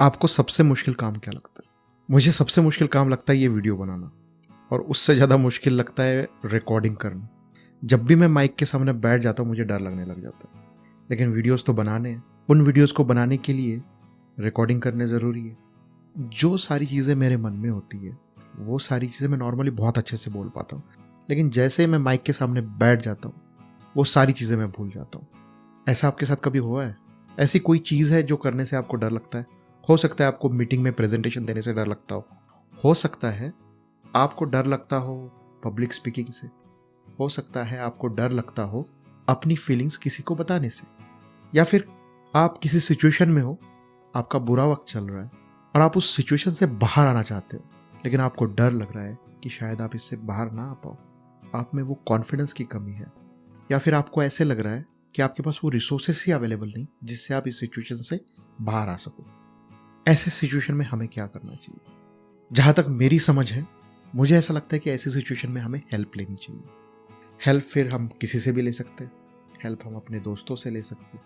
आपको सबसे मुश्किल काम क्या लगता है? मुझे सबसे मुश्किल काम लगता है ये वीडियो बनाना, और उससे ज़्यादा मुश्किल लगता है रिकॉर्डिंग करना। जब भी मैं माइक के सामने बैठ जाता हूँ मुझे डर लगने लग जाता है। लेकिन वीडियोस तो बनाने हैं। उन वीडियोस को बनाने के लिए रिकॉर्डिंग करने ज़रूरी है। जो सारी चीज़ें मेरे मन में होती है वो सारी चीज़ें मैं नॉर्मली बहुत अच्छे से बोल पाता हूँ, लेकिन जैसे ही मैं माइक के सामने बैठ जाता हूँ वो सारी चीज़ें मैं भूल जाता हूँ। ऐसा आपके साथ कभी हुआ है? ऐसी कोई चीज़ है जो करने से आपको डर लगता है? हो सकता है आपको मीटिंग में प्रेजेंटेशन देने से डर लगता हो सकता है आपको डर लगता हो पब्लिक स्पीकिंग से, हो सकता है आपको डर लगता हो अपनी फीलिंग्स किसी को बताने से, या फिर आप किसी सिचुएशन में हो, आपका बुरा वक्त चल रहा है और आप उस सिचुएशन से बाहर आना चाहते हो, लेकिन आपको डर लग रहा है कि शायद आप इससे बाहर ना आ पाओ, आप में वो कॉन्फिडेंस की कमी है, या फिर आपको ऐसे लग रहा है कि आपके पास वो रिसोर्सेस ही अवेलेबल नहीं जिससे आप इस सिचुएशन से बाहर आ सको। ऐसे सिचुएशन में हमें क्या करना चाहिए? जहां तक मेरी समझ है, मुझे ऐसा लगता है कि ऐसी सिचुएशन में हमें हेल्प लेनी चाहिए। हेल्प फिर हम किसी से भी ले सकते हैं। हेल्प हम अपने दोस्तों से ले सकते हैं,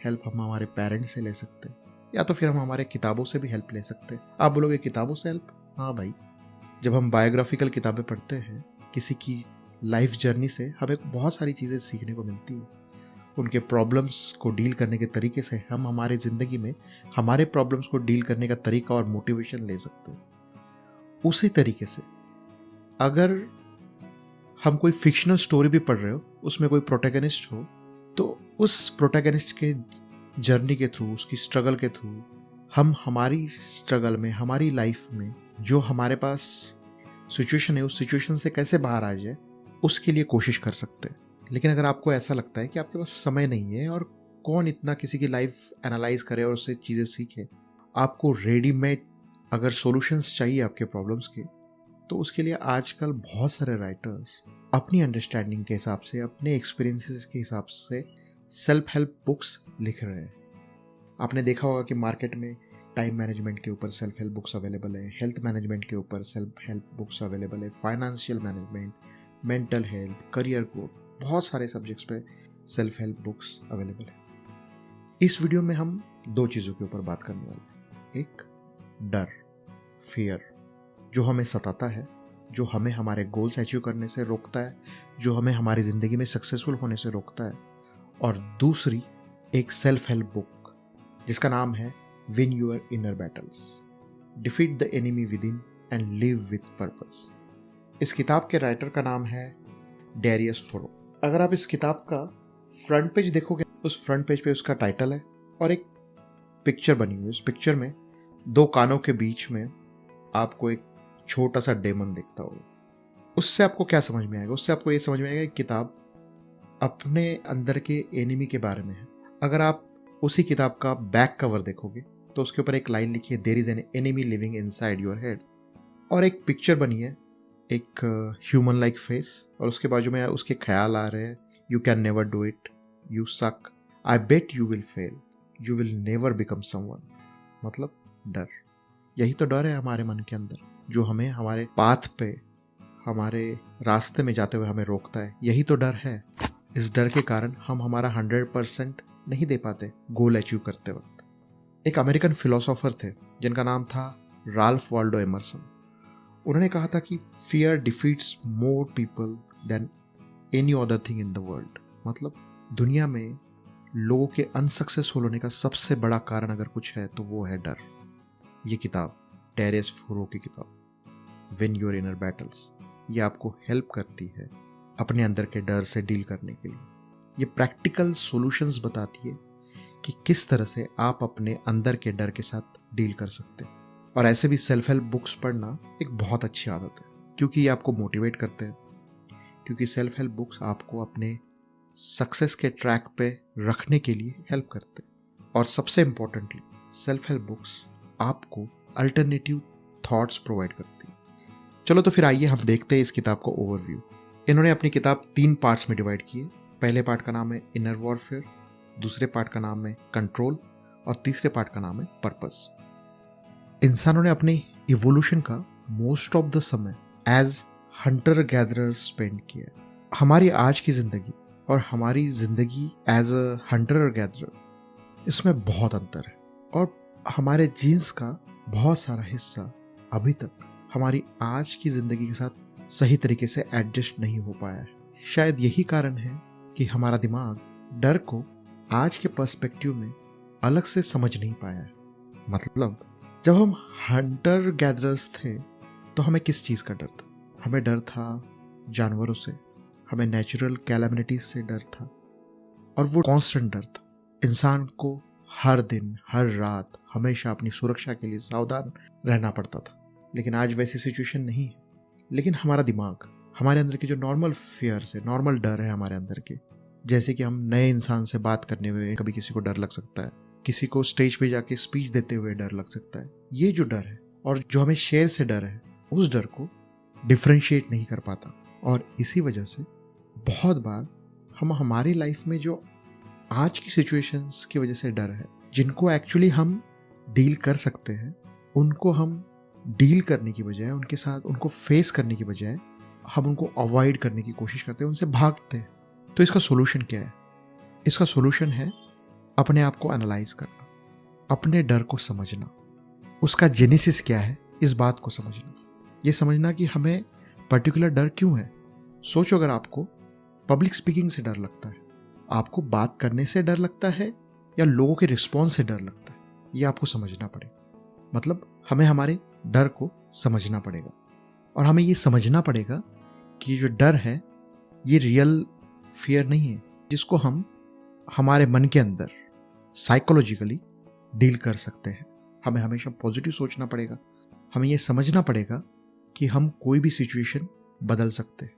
हेल्प हम हमारे पेरेंट्स से ले सकते हैं, या तो फिर हम हमारे किताबों से भी हेल्प ले सकते हैं। आप बोलोगे किताबों से हेल्प? हाँ भाई, जब हम बायोग्राफिकल किताबें पढ़ते हैं किसी की लाइफ जर्नी से हमें बहुत सारी चीज़ें सीखने को मिलती है। उनके प्रॉब्लम्स को डील करने के तरीके से हम हमारे ज़िंदगी में हमारे प्रॉब्लम्स को डील करने का तरीका और मोटिवेशन ले सकते हैं। उसी तरीके से अगर हम कोई फिक्शनल स्टोरी भी पढ़ रहे हो, उसमें कोई प्रोटैगनिस्ट हो, तो उस प्रोटैगनिस्ट के जर्नी के थ्रू, उसकी स्ट्रगल के थ्रू हम हमारी स्ट्रगल में, हमारी लाइफ में जो हमारे पास सिचुएशन है उस सिचुएशन से कैसे बाहर आ जाए उसके लिए कोशिश कर सकते हैं। लेकिन अगर आपको ऐसा लगता है कि आपके पास समय नहीं है और कौन इतना किसी की लाइफ एनालाइज करे और उससे चीज़ें सीखे, आपको रेडीमेड अगर सॉल्यूशंस चाहिए आपके प्रॉब्लम्स के, तो उसके लिए आजकल बहुत सारे राइटर्स अपनी अंडरस्टैंडिंग के हिसाब से, अपने एक्सपीरियंसेस के हिसाब से सेल्फ हेल्प बुक्स लिख रहे हैं। आपने देखा होगा कि मार्केट में टाइम मैनेजमेंट के ऊपर सेल्फ हेल्प बुक्स अवेलेबल है, हेल्थ मैनेजमेंट के ऊपर सेल्फ हेल्प बुक्स अवेलेबल है, financial management, mental health, career growth, बहुत सारे सब्जेक्ट्स पे सेल्फ हेल्प बुक्स अवेलेबल है। इस वीडियो में हम दो चीज़ों के ऊपर बात करने वाले हैं। एक, डर, फियर, जो हमें सताता है, जो हमें हमारे गोल्स अचीव करने से रोकता है, जो हमें हमारी ज़िंदगी में सक्सेसफुल होने से रोकता है। और दूसरी, एक सेल्फ हेल्प बुक जिसका नाम है win your inner battles, defeat the enemy with in and live with purpose. इस किताब के राइटर का नाम है डैरियस फोरो। अगर आप इस किताब का फ्रंट पेज देखोगे, उस फ्रंट पेज पे उसका टाइटल है और एक पिक्चर बनी हुई है। उस पिक्चर में दो कानों के बीच में आपको एक छोटा सा डेमन दिखता होगा। उससे आपको क्या समझ में आएगा? उससे आपको ये समझ में आएगा कि किताब अपने अंदर के एनिमी के बारे में है। अगर आप उसी किताब का बैक कवर देखोगे तो उसके ऊपर एक लाइन लिखी है, there is an enemy living inside your head, और एक पिक्चर बनी है, एक ह्यूमन लाइक फेस, और उसके बाजू में उसके ख्याल आ रहे हैं, you can never do it, you सक, आई bet you will fail, you will never become someone. मतलब डर। यही तो डर है हमारे मन के अंदर जो हमें हमारे पाथ पे, हमारे रास्ते में जाते हुए हमें रोकता है। यही तो डर है। इस डर के कारण हम हमारा 100% नहीं दे पाते गोल अचीव करते वक्त। एक अमेरिकन फिलोसोफर थे जिनका नाम था राल्फ वाल्डो एमरसन। उन्होंने कहा था कि fear defeats more people than any other thing in the world. मतलब दुनिया में लोगों के अनसक्सेसफुल होने का सबसे बड़ा कारण अगर कुछ है तो वो है डर। ये किताब, डैरियस फोरो की किताब विन योर इनर बैटल्स, ये आपको हेल्प करती है अपने अंदर के डर से डील करने के लिए। ये प्रैक्टिकल सॉल्यूशंस बताती है कि किस तरह से आप अपने अंदर के डर के साथ डील कर सकते हैं। और ऐसे भी सेल्फ हेल्प बुक्स पढ़ना एक बहुत अच्छी आदत है, क्योंकि ये आपको मोटिवेट करते हैं, क्योंकि सेल्फ हेल्प बुक्स आपको अपने सक्सेस के ट्रैक पे रखने के लिए हेल्प करते हैं। और सबसे इम्पोर्टेंटली, सेल्फ हेल्प बुक्स आपको अल्टरनेटिव थॉट्स प्रोवाइड करती है। चलो तो फिर आइए हम देखते हैं इस किताब का ओवरव्यू। इन्होंने अपनी किताब 3 पार्ट्स में डिवाइड की है। पहले पार्ट का नाम है इनर वॉरफेयर, दूसरे पार्ट का नाम है कंट्रोल, और तीसरे पार्ट का नाम है पर्पस। इंसानों ने अपने इवोल्यूशन का मोस्ट ऑफ द समय एज हंटर गैदरर स्पेंड किया। हमारी आज की जिंदगी और हमारी जिंदगी एज अ हंटर और गैदरर, इसमें बहुत अंतर है। और हमारे जीन्स का बहुत सारा हिस्सा अभी तक हमारी आज की जिंदगी के साथ सही तरीके से एडजस्ट नहीं हो पाया है। शायद यही कारण है कि हमारा दिमाग डर को आज के पर्सपेक्टिव में अलग से समझ नहीं पाया है। मतलब जब हम हंटर गैदरर्स थे तो हमें किस चीज़ का डर था? हमें डर था जानवरों से, हमें नेचुरल कैलामिटीज से डर था, और वो कांस्टेंट डर था। इंसान को हर दिन हर रात हमेशा अपनी सुरक्षा के लिए सावधान रहना पड़ता था। लेकिन आज वैसी सिचुएशन नहीं है। लेकिन हमारा दिमाग, हमारे अंदर के जो नॉर्मल फियर्स है, नॉर्मल डर है हमारे अंदर के, जैसे कि हम नए इंसान से बात करने में कभी किसी को डर लग सकता है, किसी को स्टेज पे जाके स्पीच देते हुए डर लग सकता है। ये जो डर है और जो हमें शेर से डर है, उस डर को डिफ्रेंशिएट नहीं कर पाता। और इसी वजह से बहुत बार हम हमारी लाइफ में जो आज की सिचुएशंस की वजह से डर है, जिनको एक्चुअली हम डील कर सकते हैं, उनको हम डील करने की बजाय, उनके साथ उनको फेस करने की बजाय हम उनको अवॉइड करने की कोशिश करते हैं, उनसे भागते हैं। तो इसका सोल्यूशन क्या है? इसका सोल्यूशन है अपने आप को एनालाइज करना, अपने डर को समझना, उसका जेनेसिस क्या है, इस बात को समझना। ये समझना कि हमें पर्टिकुलर डर क्यों है। सोचो, अगर आपको पब्लिक स्पीकिंग से डर लगता है, आपको बात करने से डर लगता है या लोगों के रिस्पॉन्स से डर लगता है, ये आपको समझना पड़ेगा। मतलब हमें हमारे डर को समझना पड़ेगा, और हमें ये समझना पड़ेगा कि जो डर है ये रियल फियर नहीं है, जिसको हम हमारे मन के अंदर साइकोलॉजिकली डील कर सकते हैं। हमें हमेशा पॉजिटिव सोचना पड़ेगा। हमें ये समझना पड़ेगा कि हम कोई भी सिचुएशन बदल सकते हैं।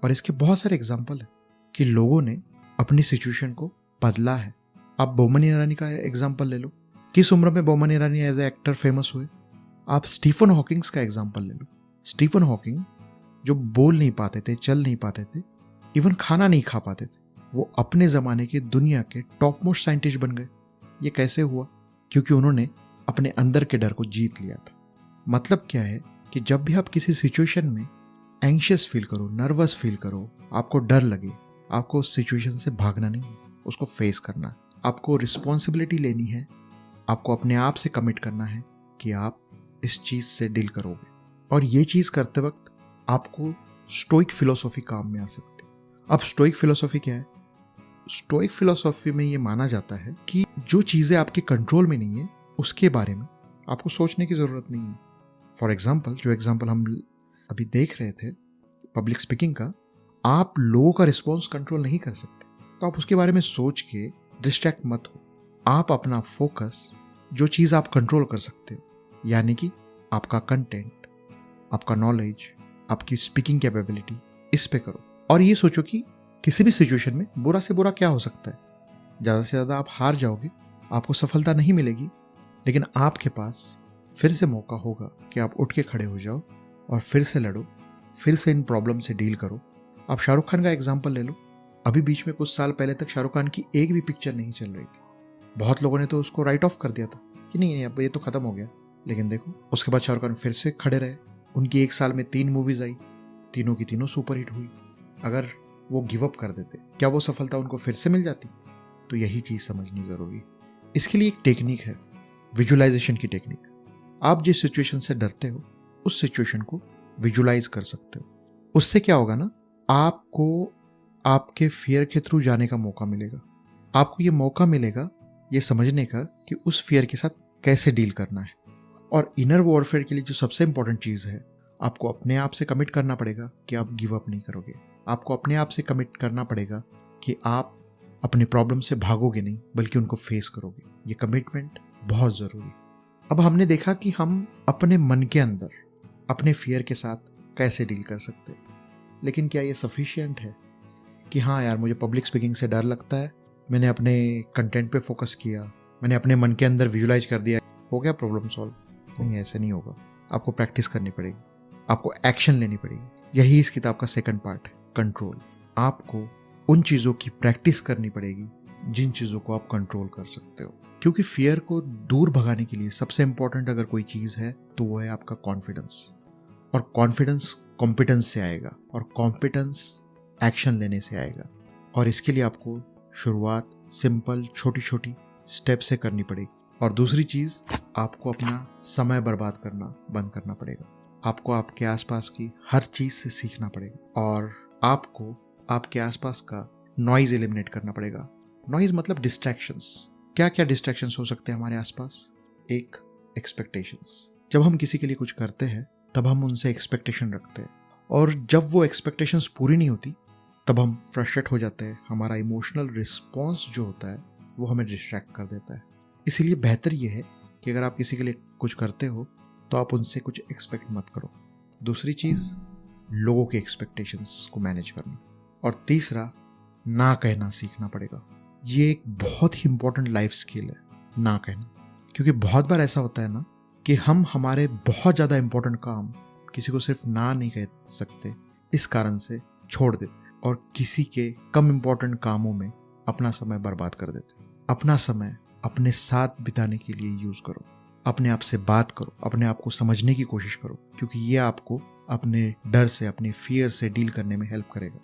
और इसके बहुत सारे एग्जाम्पल हैं कि लोगों ने अपनी सिचुएशन को बदला है। आप बोमन ईरानी का एग्जाम्पल ले लो। किस उम्र में Boman Irani as a actor famous हुए? आप स्टीफन हॉकिंग्स का एग्जाम्पल ले लो। स्टीफन हॉकिंग जो बोल नहीं पाते थे, चल नहीं पाते थे, इवन खाना नहीं खा पाते थे, वो अपने ज़माने के दुनिया के टॉप मोस्ट साइंटिस्ट बन गए। ये कैसे हुआ? क्योंकि उन्होंने अपने अंदर के डर को जीत लिया था। मतलब क्या है कि जब भी आप किसी सिचुएशन में एंशियस फील करो, नर्वस फील करो, आपको डर लगे, आपको उस सिचुएशन से भागना नहीं है, उसको फेस करना है। आपको रिस्पॉन्सिबिलिटी लेनी है, आपको अपने आप से कमिट करना है कि आप इस चीज़ से डील करोगे। और ये चीज़ करते वक्त आपको स्टोइक फिलोसॉफी काम में आ सकती है। अब स्टोइक फिलोसॉफी क्या है? स्टोइक फिलोसॉफी में ये माना जाता है कि जो चीज़ें आपके कंट्रोल में नहीं है, उसके बारे में आपको सोचने की ज़रूरत नहीं है। फॉर एग्जाम्पल, जो एग्जाम्पल हम अभी देख रहे थे पब्लिक स्पीकिंग का, आप लोगों का रिस्पॉन्स कंट्रोल नहीं कर सकते, तो आप उसके बारे में सोच के डिस्ट्रैक्ट मत हो। आप अपना फोकस जो चीज़ आप कंट्रोल कर सकते हो, यानी कि आपका कंटेंट, आपका नॉलेज, आपकी स्पीकिंग कैपेबिलिटी, इस पे करो। और ये सोचो कि किसी भी सिचुएशन में बुरा से बुरा क्या हो सकता है। ज़्यादा से ज़्यादा आप हार जाओगे, आपको सफलता नहीं मिलेगी, लेकिन आपके पास फिर से मौका होगा कि आप उठ के खड़े हो जाओ और फिर से लड़ो, फिर से इन प्रॉब्लम से डील करो। आप शाहरुख खान का एग्जाम्पल ले लो। अभी बीच में कुछ साल पहले तक शाहरुख खान की एक भी पिक्चर नहीं चल रही थी। बहुत लोगों ने तो उसको राइट ऑफ कर दिया था कि नहीं अब ये तो खत्म हो गया। लेकिन देखो, उसके बाद शाहरुख खान फिर से खड़े रहे। उनकी एक साल में 3 मूवीज आई, तीनों की तीनों सुपरहिट हुई। अगर वो गिव अप कर देते, क्या वो सफलता उनको फिर से मिल जाती? तो यही चीज़ समझनी ज़रूरी है। इसके लिए एक टेक्निक है, विजुअलाइजेशन की टेक्निक। आप जिस सिचुएशन से डरते हो, उस सिचुएशन को विजुअलाइज कर सकते हो। उससे क्या होगा ना, आपको आपके फियर के थ्रू जाने का मौका मिलेगा। आपको ये मौका मिलेगा ये समझने का कि उस फियर के साथ कैसे डील करना है। और इनर वॉरफेयर के लिए जो सबसे इंपॉर्टेंट चीज़ है, आपको अपने आप से कमिट करना पड़ेगा कि आप गिव अप नहीं करोगे। आपको अपने आप से कमिट करना पड़ेगा कि आप अपने प्रॉब्लम से भागोगे नहीं, बल्कि उनको फेस करोगे। ये कमिटमेंट बहुत ज़रूरी। अब हमने देखा कि हम अपने मन के अंदर अपने फियर के साथ कैसे डील कर सकते हैं, लेकिन क्या ये सफिशिएंट है कि हाँ यार, मुझे पब्लिक स्पीकिंग से डर लगता है, मैंने अपने कंटेंट पे फोकस किया, मैंने अपने मन के अंदर विजुलाइज कर दिया, हो गया प्रॉब्लम सॉल्व? नहीं, ऐसे नहीं होगा। आपको प्रैक्टिस करनी पड़ेगी, आपको एक्शन लेनी पड़ेगी। यही इस किताब का सेकंड पार्ट है, कंट्रोल। आपको उन चीज़ों की प्रैक्टिस करनी पड़ेगी जिन चीज़ों को आप कंट्रोल कर सकते हो। क्योंकि फियर को दूर भगाने के लिए सबसे इंपॉर्टेंट अगर कोई चीज़ है तो वो है आपका कॉन्फिडेंस। और कॉन्फिडेंस कॉम्पिटेंस से आएगा, और कॉम्पिटेंस एक्शन लेने से आएगा। और इसके लिए आपको शुरुआत सिंपल छोटी छोटी स्टेप से करनी पड़ेगी। और दूसरी चीज, आपको अपना समय बर्बाद करना बंद करना पड़ेगा। आपको आपके आसपास की हर चीज से सीखना पड़ेगा और आपको आपके आसपास का नॉइज एलिमिनेट करना पड़ेगा। नॉइज मतलब डिस्ट्रैक्शंस। क्या क्या डिस्ट्रैक्शंस हो सकते हैं हमारे आसपास? एक, एक्सपेक्टेशंस। जब हम किसी के लिए कुछ करते हैं तब हम उनसे एक्सपेक्टेशन रखते हैं और जब वो एक्सपेक्टेशंस पूरी नहीं होती तब हम फ्रस्ट्रेट हो जाते हैं। हमारा इमोशनल रिस्पॉन्स जो होता है वो हमें डिस्ट्रैक्ट कर देता है। इसीलिए बेहतर ये है कि अगर आप किसी के लिए कुछ करते हो तो आप उनसे कुछ एक्सपेक्ट मत करो। दूसरी चीज, लोगों के एक्सपेक्टेशंस को मैनेज करना। और तीसरा, ना कहना सीखना पड़ेगा। ये एक बहुत ही इंपॉर्टेंट लाइफ स्किल है, ना कहना। क्योंकि बहुत बार ऐसा होता है ना कि हम हमारे बहुत ज़्यादा इंपॉर्टेंट काम किसी को सिर्फ ना नहीं कह सकते, इस कारण से छोड़ देते हैं और किसी के कम इंपॉर्टेंट कामों में अपना समय बर्बाद कर देते हैं। अपना समय अपने साथ बिताने के लिए यूज करो, अपने आप से बात करो, अपने आप को समझने की कोशिश करो, क्योंकि ये आपको अपने डर से, अपने फियर से डील करने में हेल्प करेगा।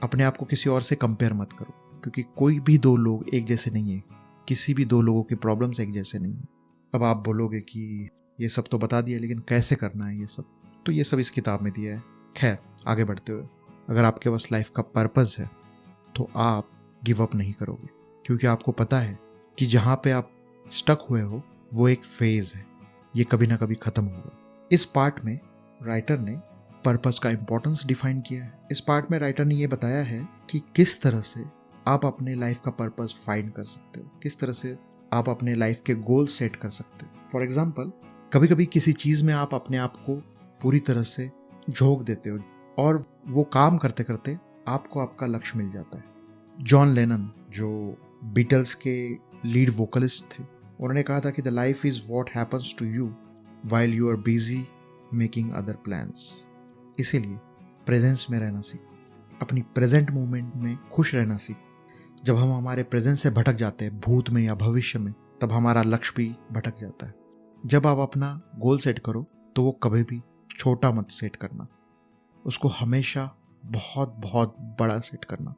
अपने आप को किसी और से कंपेयर मत करो, क्योंकि कोई भी दो लोग एक जैसे नहीं है। किसी भी दो लोगों के प्रॉब्लम्स एक जैसे नहीं है। अब आप बोलोगे कि ये सब तो बता दिया, लेकिन कैसे करना है ये सब? तो ये सब इस किताब में दिया है। खैर, आगे बढ़ते हुए, अगर आपके पास लाइफ का पर्पस है तो आप गिव अप नहीं करोगे, क्योंकि आपको पता है कि जहाँ पे आप स्टक हुए हो वो एक फेज है, ये कभी ना कभी खत्म होगा। इस पार्ट में राइटर ने पर्पस का इंपॉर्टेंस डिफाइन किया है। इस पार्ट में राइटर ने ये बताया है कि किस तरह से आप अपने लाइफ का पर्पस फाइंड कर सकते हो, किस तरह से आप अपने लाइफ के गोल सेट कर सकते हो। फॉर एग्जाम्पल, कभी कभी किसी चीज में आप अपने आप को पूरी तरह से झोंक देते हो और वो काम करते करते आपको आपका लक्ष्य मिल जाता है। जॉन लेनन, जो बीटल्स के लीड वोकलिस्ट थे, उन्होंने कहा था कि the life is what happens to you while you are busy making other plans. इसीलिए प्रेजेंस में रहना सीखो, अपनी प्रेजेंट मोमेंट में खुश रहना सीखो। जब हम हमारे प्रेजेंस से भटक जाते हैं भूत में या भविष्य में, तब हमारा लक्ष्य भी भटक जाता है। जब आप अपना गोल सेट करो तो वो कभी भी छोटा मत सेट करना, उसको हमेशा बहुत बहुत बड़ा सेट करना।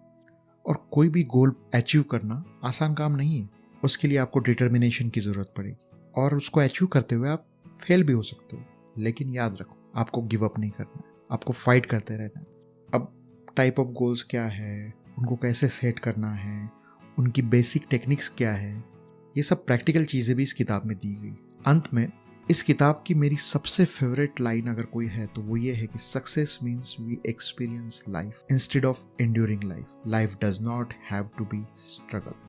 और कोई भी गोल अचीव करना आसान काम नहीं है, उसके लिए आपको डिटर्मिनेशन की जरूरत पड़ेगी और उसको अचीव करते हुए आप फेल भी हो सकते हो। लेकिन याद रखो, आपको गिव अप नहीं करना है, आपको फाइट करते रहना है। अब टाइप ऑफ गोल्स क्या है, उनको कैसे सेट करना है, उनकी बेसिक टेक्निक्स क्या है, ये सब प्रैक्टिकल चीज़ें भी इस किताब में दी गई। अंत में इस किताब की मेरी सबसे फेवरेट लाइन अगर कोई है तो वो ये है कि success means we experience life instead of enduring life. Life does not have to be struggle.